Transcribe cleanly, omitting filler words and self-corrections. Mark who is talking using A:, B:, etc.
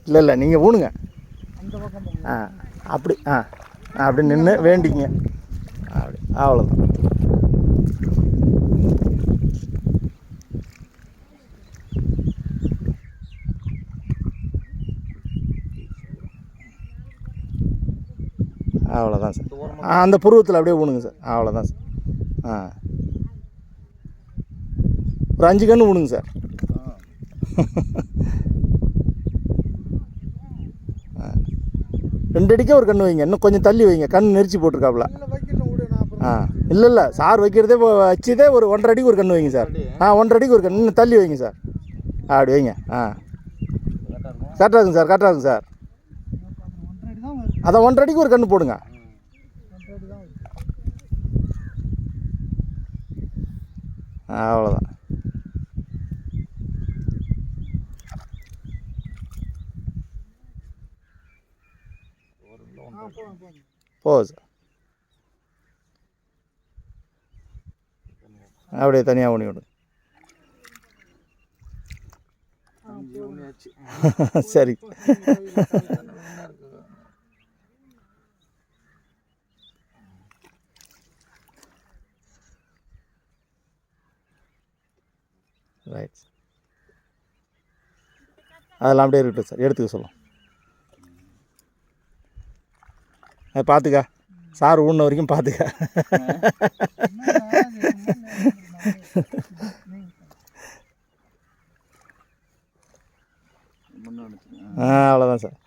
A: இல்லை இல்லை நீங்கள் ஊனுங்க.
B: அந்த பக்கம்
A: அப்படி அப்படி நின்று வேண்டிக்கிங்க. அப்படி அவ்வளோதான். அவ்வளோதான் சார். அந்த புருவத்தில் அப்படியே ஊனுங்க சார். அவ்வளோதான் சார். ஒரு 5 கன்று ஊனுங்க சார். ரெண்டு அடிக்கே ஒரு கன்று வைங்க. இன்னும் கொஞ்சம் தள்ளி வைங்க. கண் நெரிச்சி போட்டிருக்காப்புல. இல்லை சார் வைக்கிறதே வச்சதே ஒரு 1.5 அடிக்கு ஒரு கன்று வைங்க சார். 1.5 அடிக்கு ஒரு கன்று இன்னும் தள்ளி வைங்க சார். அப்படி வைங்க. கரெக்டாக இருக்குங்க சார். கரெக்டாக இருக்குங்க சார். அதான் 1.5 அடிக்கு ஒரு கன்று போடுங்க. அவ்வளோதான். போகுது சார். அப்படியே தனியாக ஊனி விடு. சரி. ரைட். அதெல்லாம் அப்படியே இருக்கட்டும் சார். எடுத்துக்க சொல்லும். பார்த்துக்க சார் ஊன வரைக்கும் பார்த்துக்க. அவ்வளோதான் சார்.